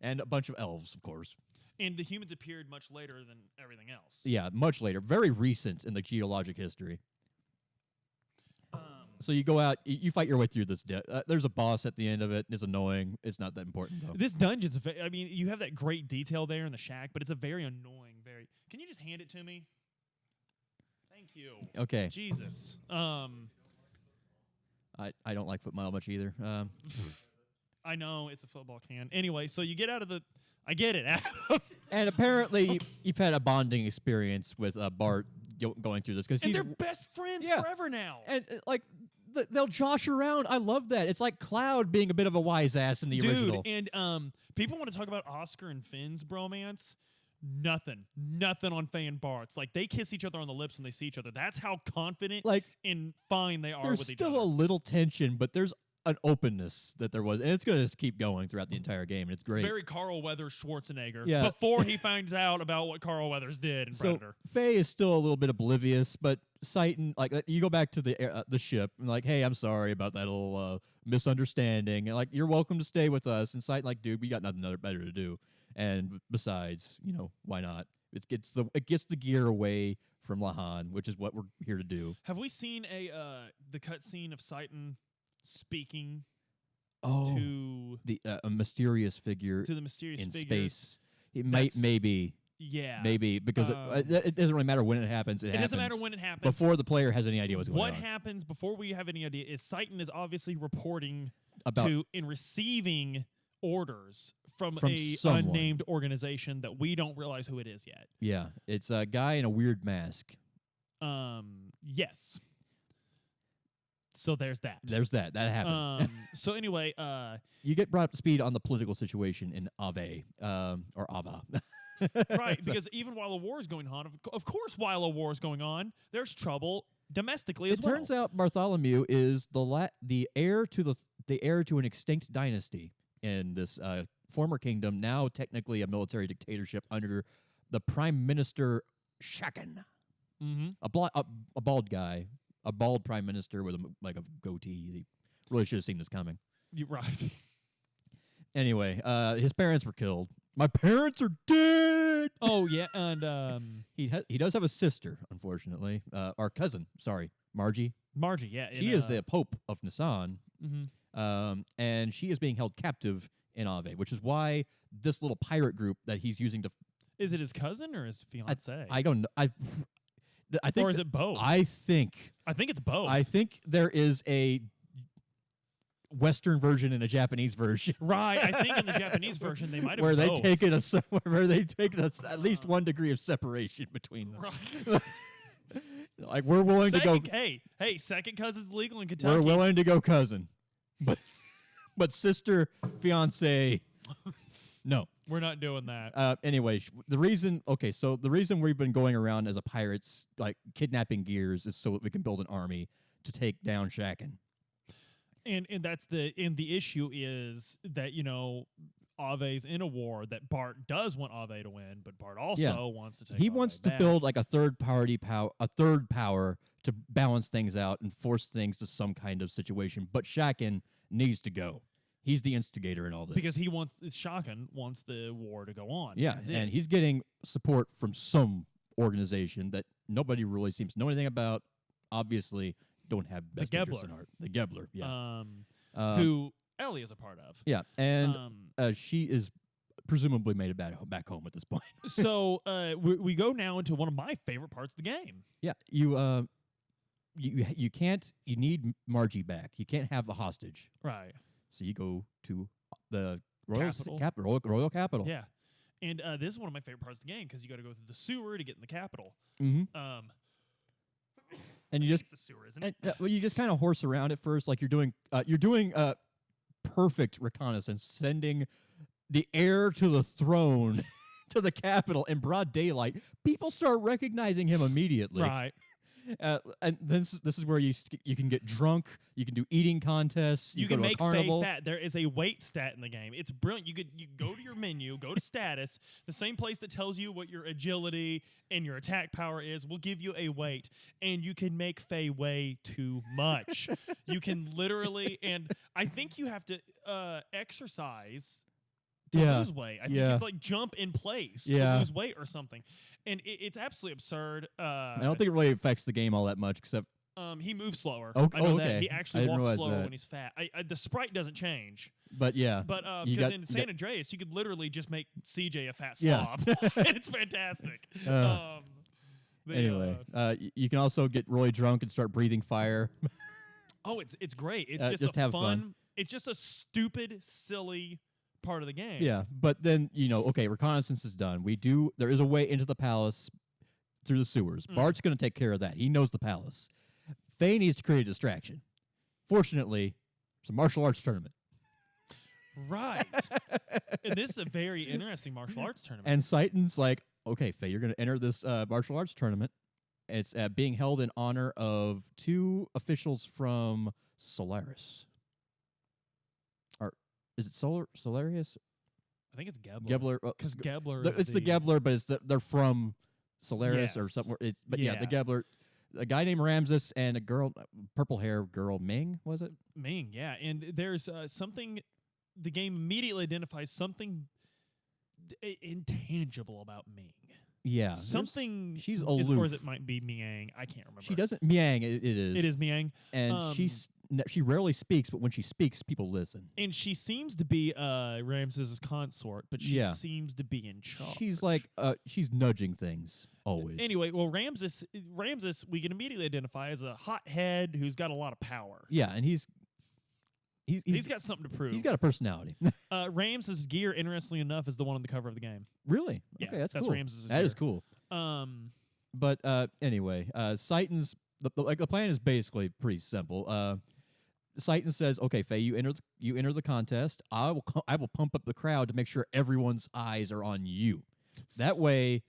And a bunch of elves, of course. And the humans appeared much later than everything else. Yeah, much later. Very recent in the geologic history. So you go out, you fight your way through this. There's a boss at the end of it. It's annoying. It's not that important, though. This dungeon's, I mean, you have that great detail there in the shack, but it's a very annoying, Can you just hand it to me? Thank you. Okay. Jesus. I don't like football much either. I know, it's a football can. Anyway, so you get out of the... I get it, Adam. And apparently you've had a bonding experience with Bart going through this. And they're best friends forever now. And, they'll josh around. I love that. It's like Cloud being a bit of a wise ass in the original. And people want to talk about Oscar and Finn's bromance. Nothing on Faye and Bart's. Like, they kiss each other on the lips when they see each other. That's how confident and fine they are with each other. There's still a little tension, but there's an openness that there was, and it's going to just keep going throughout the entire game, and it's great. Very Carl Weathers Schwarzenegger. Yeah. Before he finds out about what Carl Weathers did in Predator. Faye is still a little bit oblivious, but Citan, you go back to the ship, and hey, I'm sorry about that little misunderstanding, and you're welcome to stay with us. And Citan, dude, we got nothing better to do. And besides, why not? It gets the gear away from Lahan, which is what we're here to do. Have we seen the cutscene of Citan speaking to a mysterious figure to the mysterious in figure space? Maybe because it doesn't really matter when it happens. It doesn't matter when it happens. Before the player has any idea what's going on. What happens before we have any idea is Citan is obviously reporting about and receiving orders from someone. Unnamed organization that we don't realize who it is yet. Yeah, it's a guy in a weird mask. Yes. So there's that. That happened. So anyway, you get brought up to speed on the political situation in Ave, or Ava. Right, because even while a war is going on, of course, while a war is going on, there's trouble domestically as well. It turns out Bartholomew is the heir to an extinct dynasty in this former kingdom, now technically a military dictatorship under the Prime Minister Shaken. Mm-hmm. A bald guy, a bald prime minister with a goatee. He really should have seen this coming. You're right. Anyway, his parents were killed. My parents are dead. Oh yeah, and he does have a sister, unfortunately, or cousin. Sorry, Margie. Margie, yeah. She is the Pope of Nisan. Mm-hmm. and she is being held captive in Ave, which is why this little pirate group that he's using to. Is it his cousin or his fiance? I don't know. I think, or is it both? I think it's both. I think there is a Western version and a Japanese version. Right. I think in the Japanese version they might have where both. they take at least 1 degree of separation between them. Right. Like we're willing to go. Hey, second cousin's legal in Kentucky. We're willing to go cousin, but sister, fiance, no. We're not doing that. Anyway, the reason we've been going around as a pirates, like kidnapping Gears, is so that we can build an army to take down Shaken. And that's the issue is that Ave's in a war that Bart does want Ave to win, but Bart also wants to take. He Ave wants back. to build like a third power to balance things out and force things to some kind of situation. But Shaken needs to go. He's the instigator in all this because Shaken wants the war to go on. Yeah, and he's getting support from some organization that nobody really seems to know anything about. Obviously, don't have best interest in art. The Gebler, yeah, who Ellie is a part of. Yeah, and she is presumably made it back home at this point. So we go now into one of my favorite parts of the game. Yeah, you can't. You need Margie back. You can't have the hostage. Right. So you go to the Royal Capital. Yeah, and this is one of my favorite parts of the game because you got to go through the sewer to get in the capital. Mm-hmm. And you just it's the sewer, isn't it? Well, you just kind of horse around at first, like you're doing perfect reconnaissance, sending the heir to the throne to the capital in broad daylight. People start recognizing him immediately. Right. And this is where you can get drunk. You can do eating contests. You go can to make a carnival. fat. There is a weight stat in the game. It's brilliant. You go to your menu, go to status, the same place that tells you what your agility and your attack power is will give you a weight, and you can make Faye weigh too much. You can literally, and I think you have to exercise to lose weight. I think you have to like jump in place to lose weight or something. And it's absolutely absurd. I don't think it really affects the game all that much, except he moves slower. Okay. I know that. He I actually didn't walks realize slower that. when he's fat. The sprite doesn't change. But yeah. But because in San Andreas, you could literally just make CJ a fat Yeah. slob. It's fantastic. Anyway, you can also get really drunk and start breathing fire. Oh, it's great. It's just a have fun. It's just a stupid, silly part of the game. Yeah, but then reconnaissance is done. There is a way into the palace through the sewers. Bart's going to take care of that. He knows the palace. Faye needs to create a distraction. Fortunately, it's a martial arts tournament. Right. And this is a very interesting martial arts tournament. And Seitan's like, okay, Faye, you're going to enter this martial arts tournament. It's being held in honor of 2 officials from Solaris. Is it Solarius? I think it's Gebler. Gebler. Because Gebler It's the Gebler, but they're from Solaris or somewhere. The Gebler. A guy named Ramses and a girl, purple hair girl, Ming, was it? Ming, yeah. And there's something, the game immediately identifies something intangible about Ming. Yeah. Something. She's aloof. Or it might be Miang. I can't remember. She doesn't. Miang, it is. It is Miang. And she rarely speaks, but when she speaks, people listen. And she seems to be Ramses' consort, but she seems to be in charge. She's like, she's nudging things always. Anyway, well, Ramses, we can immediately identify as a hothead who's got a lot of power. Yeah, and he's got something to prove. He's got a personality. Ramses' gear, interestingly enough, is the one on the cover of the game. Really? Yeah, okay, that's cool. Ramses' gear. That is cool. But anyway, Seitan's the plan is basically pretty simple. Seitan says, "Okay, Faye, you enter the contest. I will pump up the crowd to make sure everyone's eyes are on you. That way,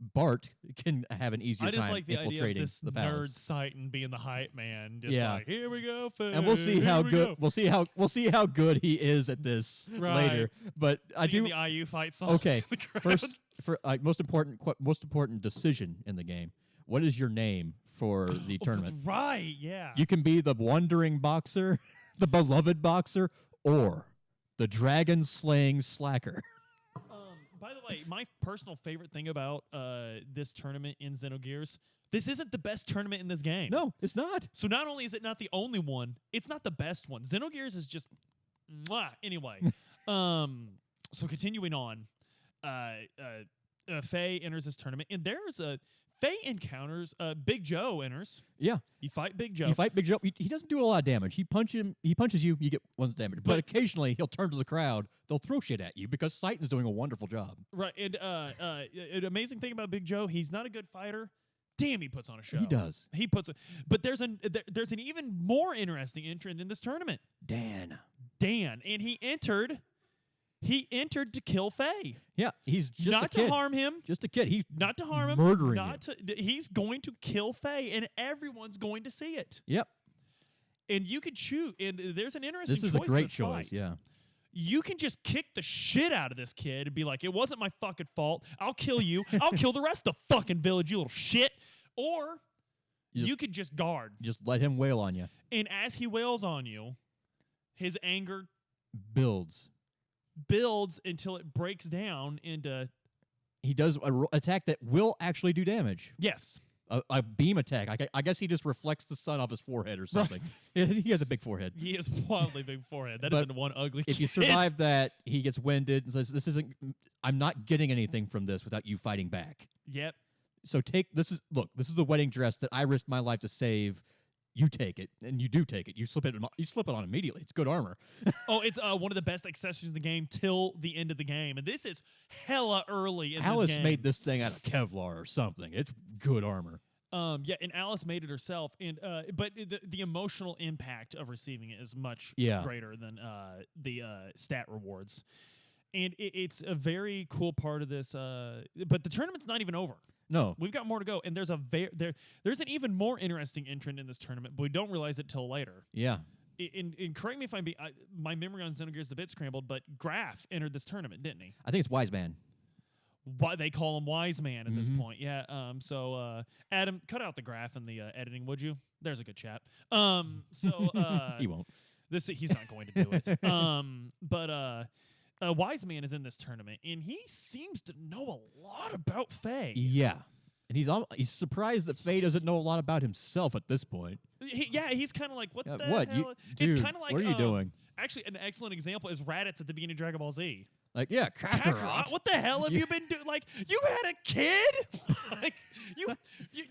Bart can have an easier time like the infiltrating idea of this the palace. nerd Seitan being the hype man. Just like, here we go, Faye. And we'll see how good we'll see how good he is at this later. But I do the IU fight song. Okay, first for most important decision in the game. What is your name for the tournament? That's right, yeah. You can be the wandering boxer, the beloved boxer, or the dragon slaying slacker. By the way, my personal favorite thing about this tournament in Xenogears, this isn't the best tournament in this game. No, it's not. So not only is it not the only one, it's not the best one. Xenogears is just mwah. Anyway. So continuing on, Faye enters this tournament, and there's a Faye encounters Big Joe enters. Yeah. You fight Big Joe. You fight Big Joe. He doesn't do a lot of damage. He punches you, you get 1 damage. But occasionally he'll turn to the crowd, they'll throw shit at you because Saiten's doing a wonderful job. Right. And an amazing thing about Big Joe, he's not a good fighter. Damn, he puts on a show. He does. He puts but there's an even more interesting entrant in this tournament. Dan. And he entered to kill Faye. Yeah, he's just not a kid. to harm him. Just a kid. He's not to harm him. Murdering He's going to kill Faye, and everyone's going to see it. Yep. And you could shoot, and there's an interesting choice. This is a great in this choice, fight. yeah. You can just kick the shit out of this kid and be like, it wasn't my fucking fault. I'll kill you. I'll kill the rest of the fucking village, you little shit. Or you could just guard. Just let him wail on you. And as he wails on you, his anger builds until it breaks down into... He does an attack that will actually do damage. Yes. A beam attack. I guess he just reflects the sun off his forehead or something. He has a big forehead. He has wildly big forehead. That isn't one ugly If you survive that, he gets winded and says, I'm not getting anything from this without you fighting back. Yep. So this is the wedding dress that I risked my life to save. You take it, and you do take it. You slip it on immediately. It's good armor. Oh, it's one of the best accessories in the game till the end of the game, and this is hella early in Alice this game. made this thing out of Kevlar or something. It's good armor. Yeah, and Alice made it herself, and but the emotional impact of receiving it is much greater than the stat rewards, and it's a very cool part of this. But the tournament's not even over. No, we've got more to go, and there's there's an even more interesting entrant in this tournament, but we don't realize it till later. Yeah. And correct me if my memory on Xenogears is a bit scrambled, but Graf entered this tournament, didn't he? I think it's Wise Man. Why they call him Wise Man at this point? Yeah. So Adam, cut out the Graf in the editing, would you? There's a good chat. He won't. He's not going to do it. But Wise Man is in this tournament, and he seems to know a lot about Faye. Yeah. And he's surprised that Faye doesn't know a lot about himself at this point. He's kind of like, what the what? hell? Dude, it's kind of like, what are you doing? Actually, an excellent example is Raditz at the beginning of Dragon Ball Z. Like, yeah, Kakarot. What the hell have you been doing? Like, you had a kid? Like,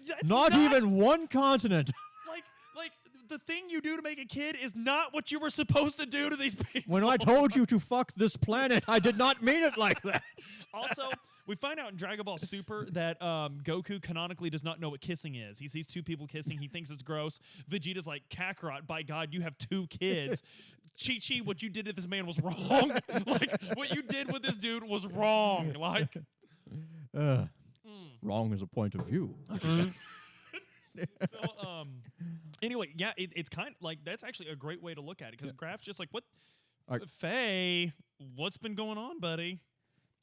that's not even one continent. Like the thing you do to make a kid is not what you were supposed to do to these people. When I told you to fuck this planet, I did not mean it like that. Also, we find out in Dragon Ball Super that Goku canonically does not know what kissing is. He sees two people kissing. He thinks it's gross. Vegeta's like, Kakarot, by God, you have 2 kids. Chi-Chi, what you did to this man was wrong. Like, what you did with this dude was wrong. Like, wrong is a point of view. So, anyway, yeah, it's kind of like, that's actually a great way to look at it, because Graf's just like, what? Faye, what's been going on, buddy?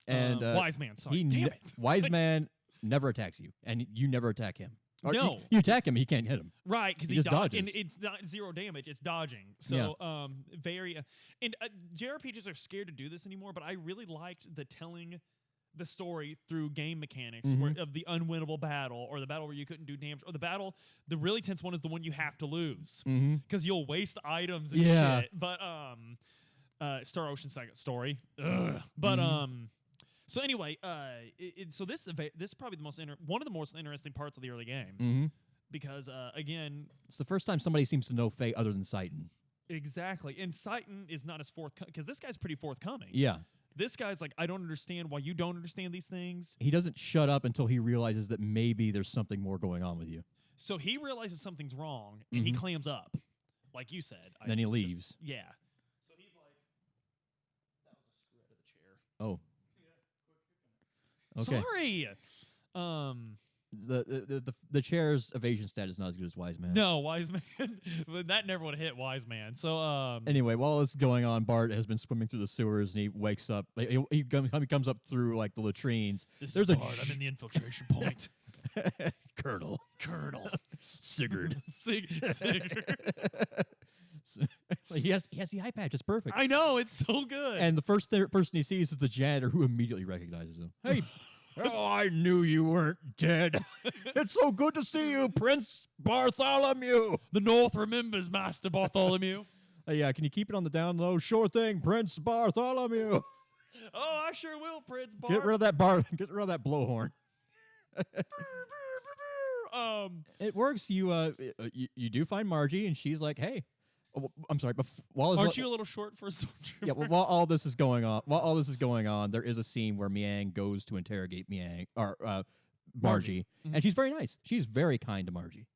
And Wise Man, sorry. Damn it. Wise Man never attacks you, and you never attack him. Or no. You attack him, he can't hit him. Right, because he just dodges. And it's not 0 damage, it's dodging. So, very... and JRPGs are scared to do this anymore, but I really liked the telling the story through game mechanics of the unwinnable battle, or the battle where you couldn't do damage, or the really tense one is the one you have to lose, because you'll waste items and shit. But, Star Ocean Second Story. But, so anyway, so this is probably one of the most interesting parts of the early game, because again, it's the first time somebody seems to know Faye other than Saiten. Exactly, and Saiten is not as forthcoming, because this guy's pretty forthcoming. Yeah, this guy's like, I don't understand why you don't understand these things. He doesn't shut up until he realizes that maybe there's something more going on with you. So he realizes something's wrong, and he clams up, like you said. Then he leaves. Yeah. So he's like, that was a screw out of the chair. Oh. Okay. Sorry. The chair's evasion stat is not as good as Wise Man. No, Wise Man. That never would have hit Wise Man. So anyway, while it's going on, Bart has been swimming through the sewers, and he wakes up. He comes up through like the latrines. There's Bart. I'm in the infiltration point. Colonel Sigurd. Sigurd. he has the eye patch. It's perfect. I know, it's so good. And the first person he sees is the janitor, who immediately recognizes him. Hey, oh, I knew you weren't dead. It's so good to see you, Prince Bartholomew. The North remembers Master Bartholomew. Yeah, can you keep it on the down low? Sure thing, Prince Bartholomew. Oh, I sure will, Prince Barth. Get rid of that blowhorn. It works. You do find Margie, and she's like, "Hey, I'm sorry, but aren't you a little short for a stormtrooper?" Yeah, well, while all this is going on, there is a scene where Miang goes to interrogate Margie, and she's very nice. She's very kind to Margie.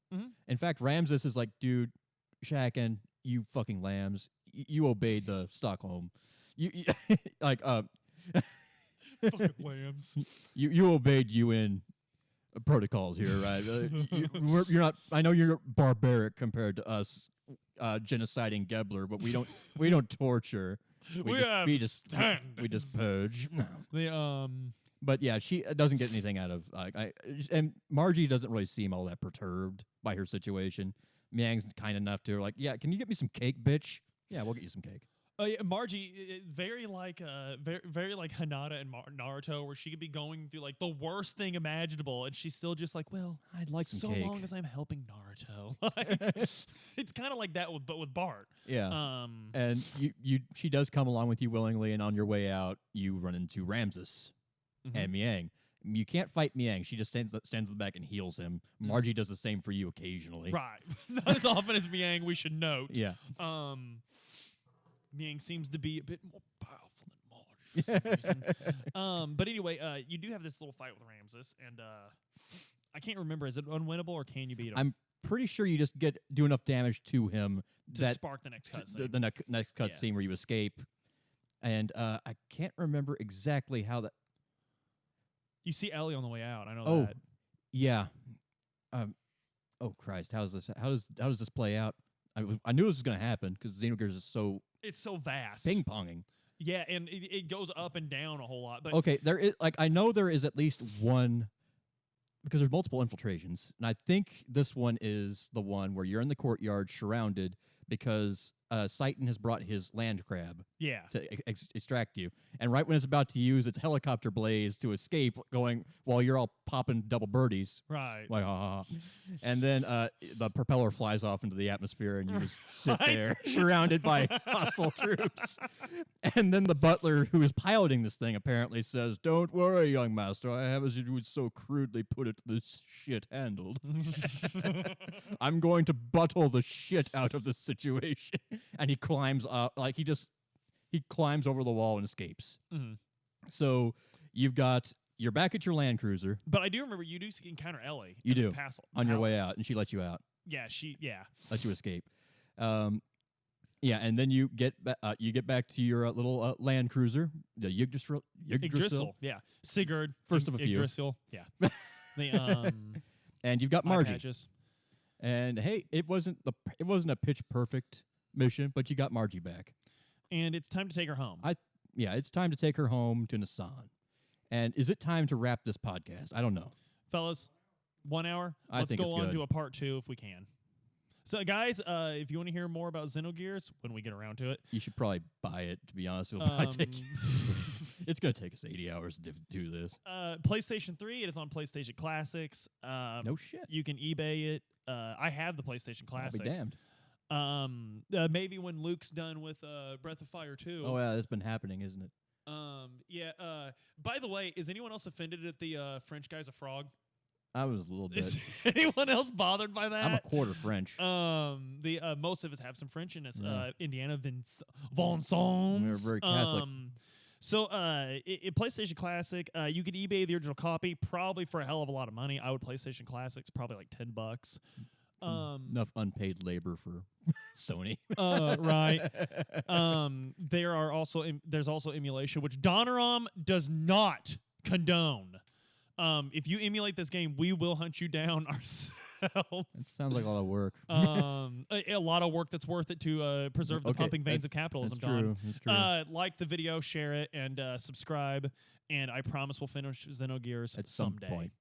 In fact, Ramses is like, "Dude, Shaken, you fucking lambs, you obeyed the Stockholm, you like Fucking lambs. You obeyed UN protocols here, right? You're not. I know you're barbaric compared to us, genociding Gebler, but we don't torture. We just purge. But yeah, she doesn't get anything out of and Margie doesn't really seem all that perturbed by her situation. Miang's kind enough to her, like, yeah, can you get me some cake, bitch? Yeah, we'll get you some cake. Yeah, Margie, very like Hinata and Naruto, where she could be going through like the worst thing imaginable, and she's still just like, well, I'd like some so cake. long as I'm helping Naruto. Like, it's kind of like that, but with Bart. Yeah. And she does come along with you willingly, and on your way out, you run into Ramses and Miang. You can't fight Miang. She just stands in the back and heals him. Margie does the same for you occasionally. Right. Not as often as Miang, we should note. Yeah. Miang seems to be a bit more powerful than Margie for some reason. But anyway, you do have this little fight with Ramses, and I can't remember. Is it unwinnable, or can you beat him? I'm pretty sure you just do enough damage to him to spark the next cutscene. The next cutscene where you escape. And I can't remember exactly how that. You see Ellie on the way out. I know that. Yeah. Oh Christ! How does this play out? I knew this was going to happen because Xenogears is so. It's so vast. Ping ponging. Yeah, and it goes up and down a whole lot. But okay, there is I know there is at least one, because there's multiple infiltrations, and I think this one is the one where you're in the courtyard surrounded because Satan has brought his land crab. Yeah. To extract you, and right when it's about to use its helicopter blades to escape, going while you're all popping double birdies. Right. Like and then the propeller flies off into the atmosphere, and you just sit there surrounded by hostile troops. And then the butler who is piloting this thing apparently says, "Don't worry, young master. I have, as you would so crudely put it, this shit handled. I'm going to buttle the shit out of this situation." And he climbs up, like he climbs over the wall and escapes. So you're back at your Land Cruiser. But I do remember you do encounter Ellie. You do on your way out, and she lets you out. Yeah, lets you escape. Yeah, and then you get back to your little Land Cruiser, the Yggdrasil. Yeah, Sigurd, first of a few. Yggdrasil. Yeah. And you've got Margie. Patches. And hey, it wasn't a pitch perfect mission, but you got Margie back. And it's time to take her home. It's time to take her home to Nasan. And is it time to wrap this podcast? I don't know. Fellas, 1 hour. Let's go on to a part 2 if we can. So, guys, if you want to hear more about Xenogears when we get around to it, you should probably buy it, to be honest. It'll probably take it's going to take us 80 hours to do this. PlayStation 3, it is on PlayStation Classics. No shit. You can eBay it. I have the PlayStation Classic. I'll be damned. Maybe when Luke's done with Breath of Fire 2. Oh, yeah, that's been happening, isn't it? Yeah. By the way, is anyone else offended that the French guy's a frog? I was a little bit. Is anyone else bothered by that? I'm a quarter French. The most of us have some French in us. Indiana Vincent. We're very Catholic. So, PlayStation Classic, you could eBay the original copy probably for a hell of a lot of money. I would PlayStation Classics probably like $10. Enough unpaid labor for Sony. Right. There's also emulation, which Donoram does not condone. If you emulate this game, we will hunt you down ourselves. It sounds like a lot of work. A lot of work that's worth it to preserve the pumping veins of capitalism, Don. That's true. Like the video, share it, and subscribe. And I promise we'll finish Xenogears at some someday. point.